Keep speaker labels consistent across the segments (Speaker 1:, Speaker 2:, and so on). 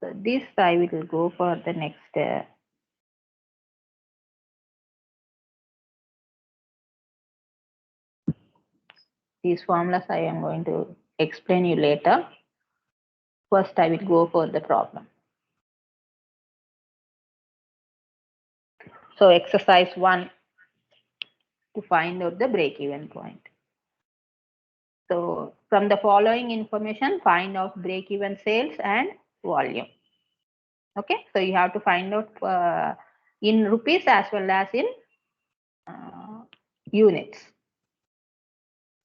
Speaker 1: So this I will go for the next. These formulas I am going to explain you later. First, I will go for the problem. So exercise 1 to find out the break-even point. So from the following information, find out break-even sales and volume. Okay, so you have to find out in rupees as well as in units.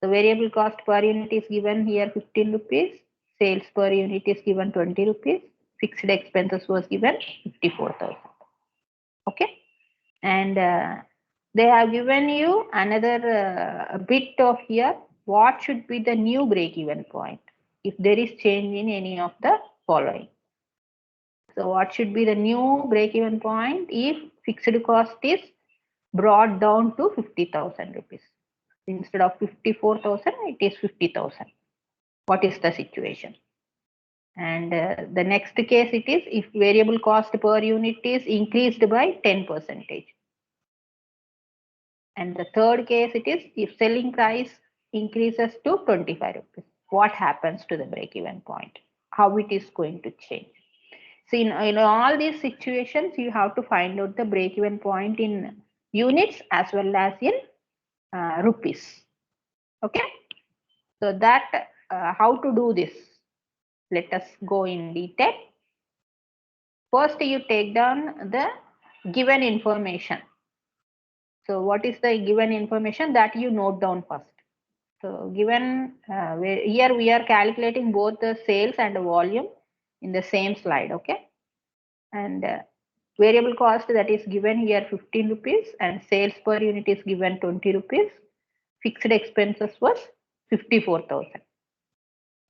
Speaker 1: The variable cost per unit is given here 15 rupees. Sales per unit is given 20 rupees. Fixed expenses was given 54,000. Okay, and they have given you another bit of here. What should be the new break-even point if there is change in any of the following? So what should be the new break-even point if fixed cost is brought down to 50,000 rupees? Instead of 54,000, it is 50,000. What is the situation? And the next case it is if variable cost per unit is increased by 10%. And the third case it is if selling price increases to 25 rupees. What happens to the break-even point? How it is going to change? So in all these situations, you have to find out the break-even point in units as well as in rupees. Okay. So that how to do this? Let us go in detail. First, you take down the given information. So what is the given information that you note down first? So given here we are calculating both the sales and the volume in the same slide. Okay. And variable cost that is given here 15 rupees and sales per unit is given 20 rupees. Fixed expenses was 54,000.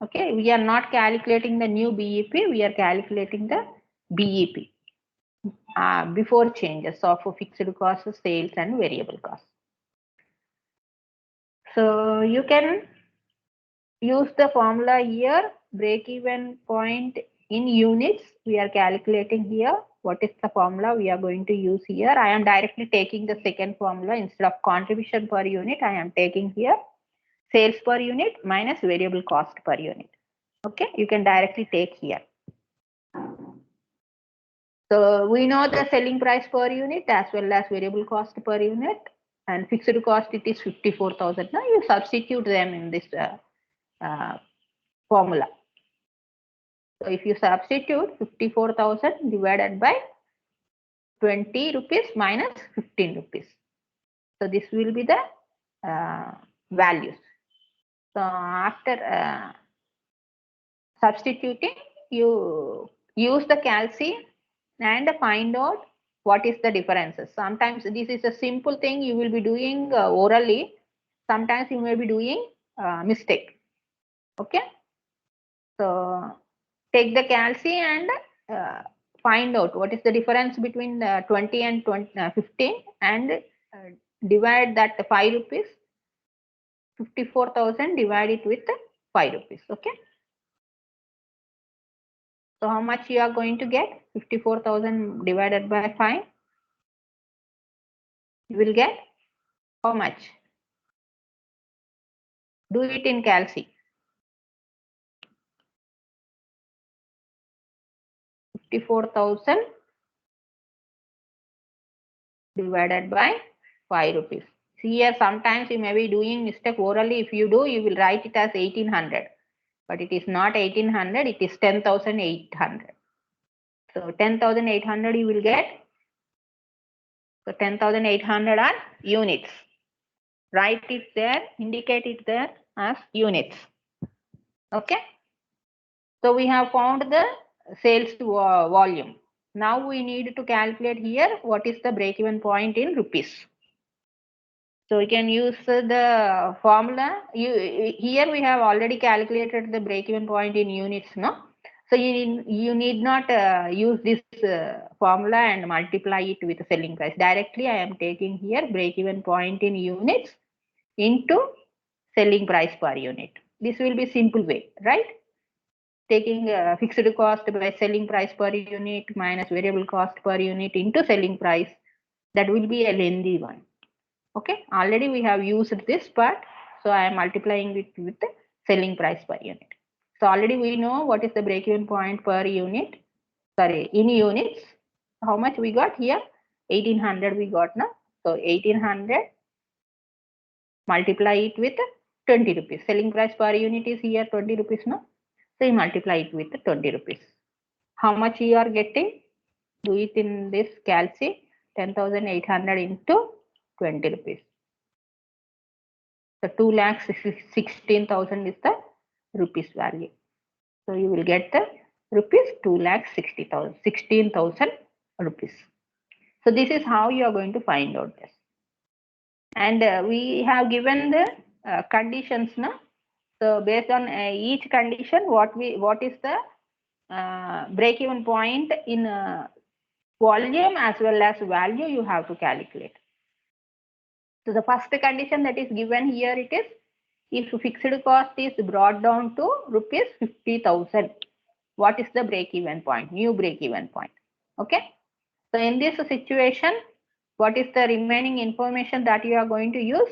Speaker 1: Okay, we are not calculating the new BEP, we are calculating the BEP before changes of fixed costs, sales and variable costs. So you can use the formula here, break-even point in units. We are calculating here. What is the formula we are going to use here? I am directly taking the second formula instead of contribution per unit. I am taking here sales per unit minus variable cost per unit. Okay, you can directly take here. So we know the selling price per unit as well as variable cost per unit, and fixed cost it is 54,000. Now you substitute them in this formula. So if you substitute 54,000 divided by 20 rupees minus 15 rupees. So this will be the values. So after substituting, you use the calci and find out what is the differences. Sometimes this is a simple thing you will be doing orally. Sometimes you may be doing mistake. Okay. So take the calci and find out what is the difference between 20 and 15 and divide that 5 rupees. 54,000 divide it with 5 rupees. Okay. So how much you are going to get? 54,000 divided by 5. You will get how much? Do it in calci. 54,000 divided by 5 rupees. See here, sometimes you may be doing mistake orally. If you do, you will write it as 1800. But it is not 1800, it is 10,800. So 10,800 you will get. So 10,800 are units. Write it there, indicate it there as units. Okay. So we have found the sales volume. Now we need to calculate here what is the break-even point in rupees. So we can use the formula. Here we have already calculated the break-even point in units, no? So you need not use this formula and multiply it with the selling price. Directly I am taking here break-even point in units into selling price per unit. This will be simple way, right? taking fixed cost by selling price per unit minus variable cost per unit into selling price, that will be a lengthy one. Okay, already we have used this part, so I am multiplying it with the selling price per unit. So already we know what is the break-even point per unit, sorry, in units. How much we got here? 1800 we got now. So 1800 multiply it with 20 rupees. Selling price per unit is here 20 rupees now. So you multiply it with 20 rupees. How much you are getting? Do it in this calci. 10,800 into 20 rupees. The 2,16,000 is the rupees value. So you will get the rupees 2,60,000, 16,000 rupees. So this is how you are going to find out this. And we have given the conditions now. So based on each condition, what is the break-even point in volume as well as value you have to calculate. So the first condition that is given here, it is if fixed cost is brought down to rupees 50,000, what is the break-even point, new break-even point? Okay. So in this situation, what is the remaining information that you are going to use?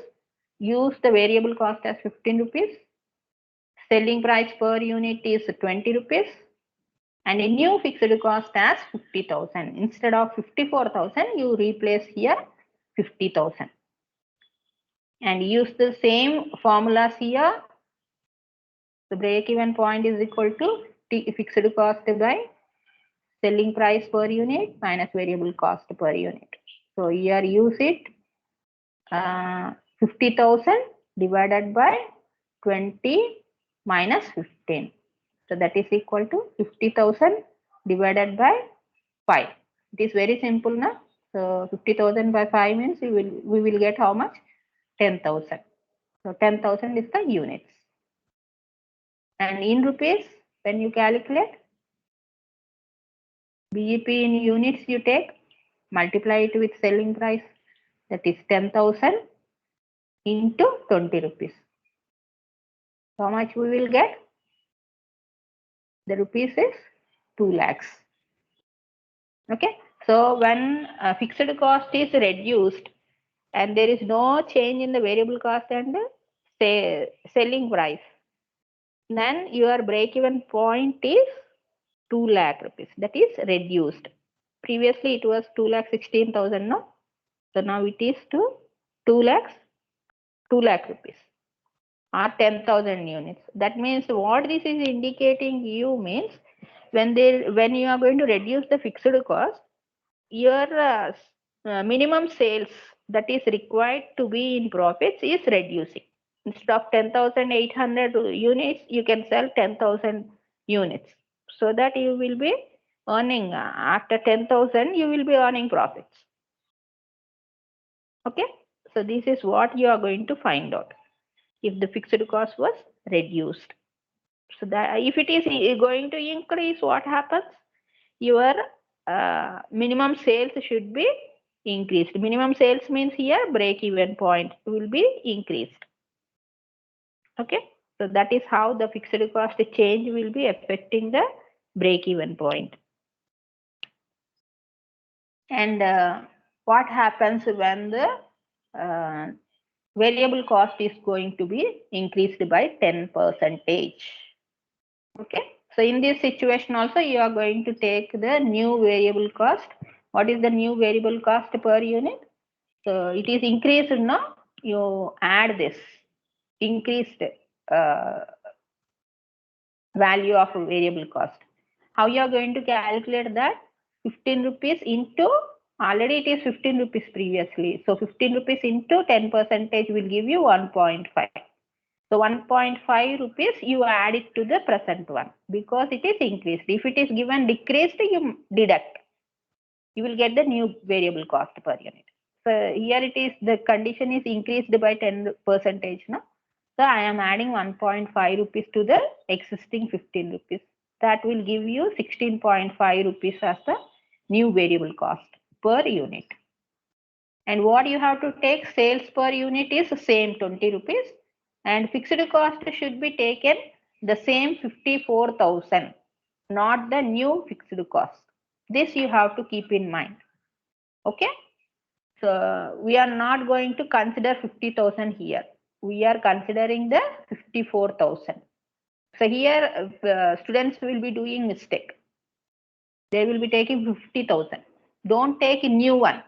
Speaker 1: Use the variable cost as 15 rupees. Selling price per unit is 20 rupees. And a new fixed cost as 50,000. Instead of 54,000, you replace here 50,000. And use the same formulas here. The break-even point is equal to fixed cost by selling price per unit minus variable cost per unit. So here use it 50,000 divided by 20 minus 15. So that is equal to 50,000 divided by 5. It is very simple now. So 50,000 by 5 means we will get how much? 10,000. So 10,000 is the units. And in rupees, when you calculate, BEP in units you take, multiply it with selling price, that is 10,000 into 20 rupees. How much we will get? The rupees is 2 lakhs. Okay. So when fixed cost is reduced and there is no change in the variable cost and the selling price, then your break-even point is 2 lakh rupees. That is reduced. Previously it was 2,16,000 no? So now it is to 2 lakh rupees or 10,000 units. That means what this is indicating you means when you are going to reduce the fixed cost, your minimum sales that is required to be in profits is reducing. Instead of 10,800 units, you can sell 10,000 units. So that you will be earning, after 10,000, you will be earning profits. Okay. So this is what you are going to find out if the fixed cost was reduced. So that if it is going to increase, what happens? Your minimum sales should be increased. Minimum sales means here break-even point will be increased. Okay. So that is how the fixed cost change will be affecting the break-even point. And what happens when the variable cost is going to be increased by 10%. Okay. So in this situation also you are going to take the new variable cost. What is the new variable cost per unit? So it is increased now. You add this increased value of variable cost. How you are going to calculate that? 15 rupees into, already it is 15 rupees previously. So 15 rupees into 10% will give you 1.5. So 1.5 rupees you add it to the present one because it is increased. If it is given decreased, you deduct. You will get the new variable cost per unit. So here it is, the condition is increased by 10%. No? So I am adding 1.5 rupees to the existing 15 rupees. That will give you 16.5 rupees as the new variable cost per unit. And what you have to take, sales per unit is same 20 rupees. And fixed cost should be taken the same 54,000, not the new fixed cost. This you have to keep in mind. Okay. So we are not going to consider 50,000 here. We are considering the 54,000. So here students will be doing mistake. They will be taking 50,000. Don't take a new one.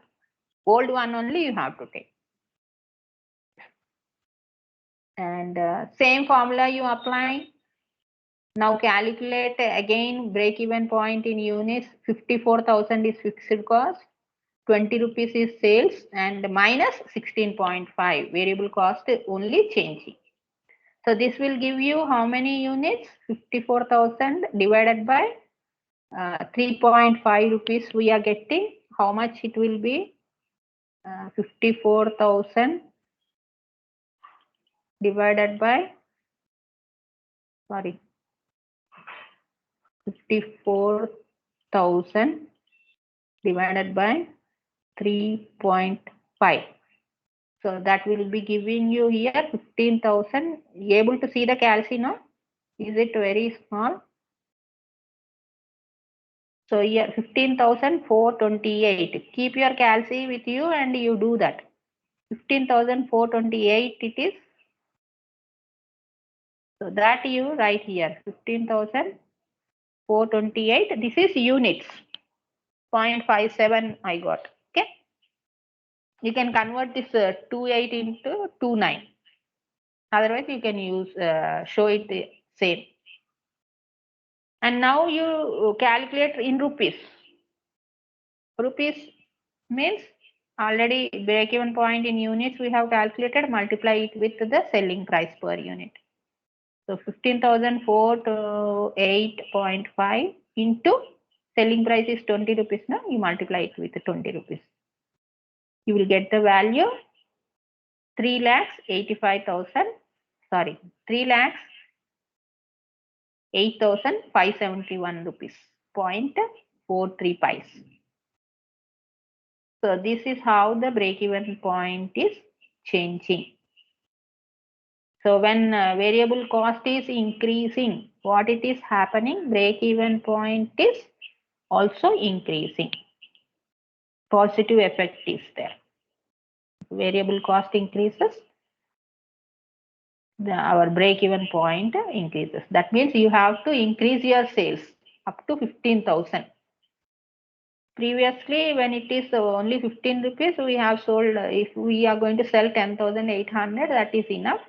Speaker 1: Old one only you have to take. And same formula you apply. Now calculate again break-even point in units. 54,000 is fixed cost. 20 rupees is sales and minus 16.5 variable cost only changing. So this will give you how many units? 54,000 divided by 3.5 rupees we are getting. How much it will be? 54,000 divided by 54,000 divided by 3.5. So that will be giving you here 15,000. Able to see the calci now? Is it very small? So here 15,428. Keep your calci with you and you do that. 15,428 it is. So that you write here 15,428. This is units. 0.57 I got. Okay. You can convert this 28 into 29. Otherwise you can use show it the same. And now you calculate in rupees. Rupees means already break-even point in units we have calculated, multiply it with the selling price per unit. So 15,408.5 into selling price is 20 rupees. Now you multiply it with 20 rupees. You will get the value 3,85,000. Sorry, 3,08,571 rupees. 0.43 pies. So this is how the break-even point is changing. So when variable cost is increasing, what it is happening? Break-even point is also increasing. Positive effect is there. Variable cost increases, our break-even point increases. That means you have to increase your sales up to 15,000. Previously, when it is only 15 rupees, we have sold, if we are going to sell 10,800, that is enough.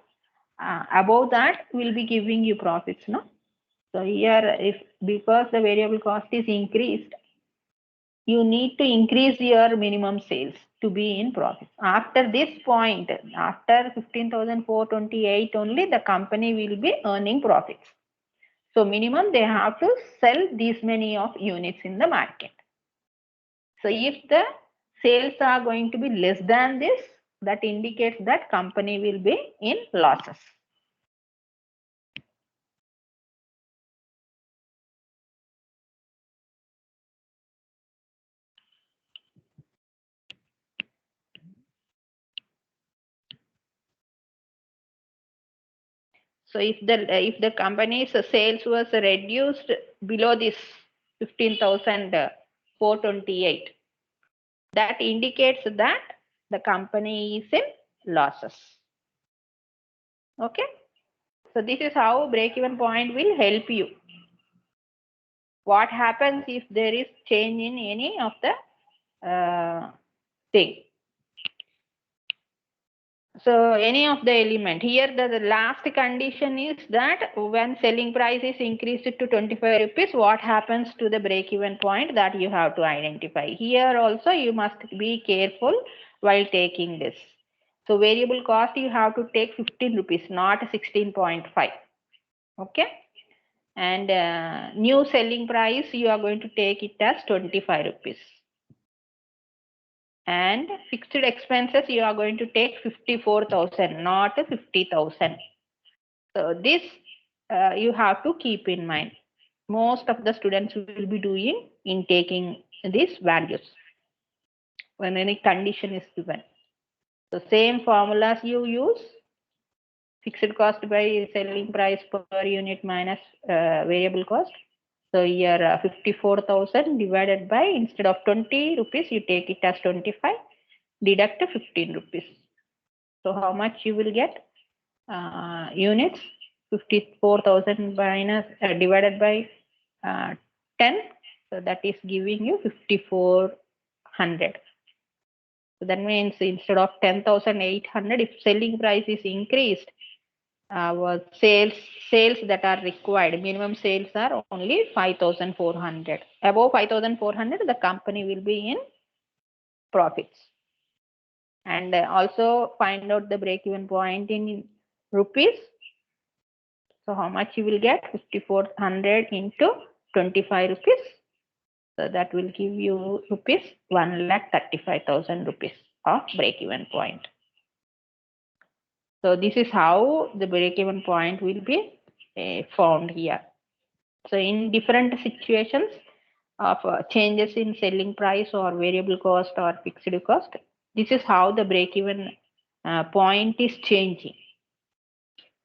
Speaker 1: Above that, we'll be giving you profits, no? So here, because the variable cost is increased, you need to increase your minimum sales to be in profits. After this point, after 15,428 only, the company will be earning profits. So minimum, they have to sell these many of units in the market. So if the sales are going to be less than this, that indicates that company will be in losses. So if the company's sales was reduced below this 15,428, that indicates that the company is in losses. Okay. So this is how break-even point will help you. What happens if there is change in any of the thing? So any of the element here, the last condition is that when selling price is increased to 25 rupees, what happens to the break-even point, that you have to identify. Here also you must be careful while taking this. So variable cost you have to take 15 rupees, not 16.5. Okay. And new selling price you are going to take it as 25 rupees. And fixed expenses you are going to take 54,000, not 50,000. So this you have to keep in mind. Most of the students will be doing in taking these values when any condition is given. So same formulas you use fixed cost by selling price per unit minus variable cost. So here 54,000 divided by, instead of 20 rupees, you take it as 25, deduct 15 rupees. So how much you will get? Units, 54,000 minus divided by 10. So that is giving you 5,400. So that means instead of 10,800, if selling price is increased, our sales that are required, minimum sales are only 5,400. Above 5,400, the company will be in profits. And also find out the break-even point in rupees. So how much you will get? 5,400 into 25 rupees. So that will give you rupees 1,35,000 rupees of break-even point. So this is how the break-even point will be found here. So in different situations of changes in selling price or variable cost or fixed cost, this is how the break-even point is changing.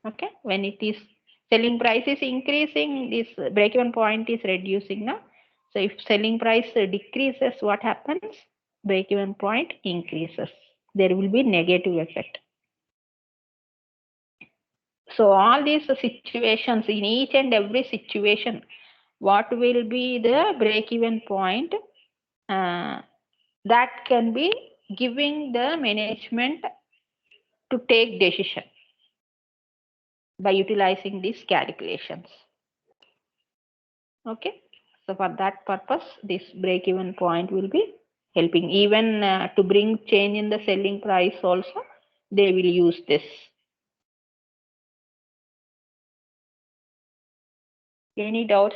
Speaker 1: Okay, when it is selling price is increasing, this break-even point is reducing now. So if selling price decreases, what happens? Break-even point increases. There will be negative effect. So all these situations, in each and every situation, what will be the break-even point that can be giving the management to take decision by utilizing these calculations. Okay, so for that purpose, this break-even point will be helping. Even to bring change in the selling price also, they will use this. Any doubts?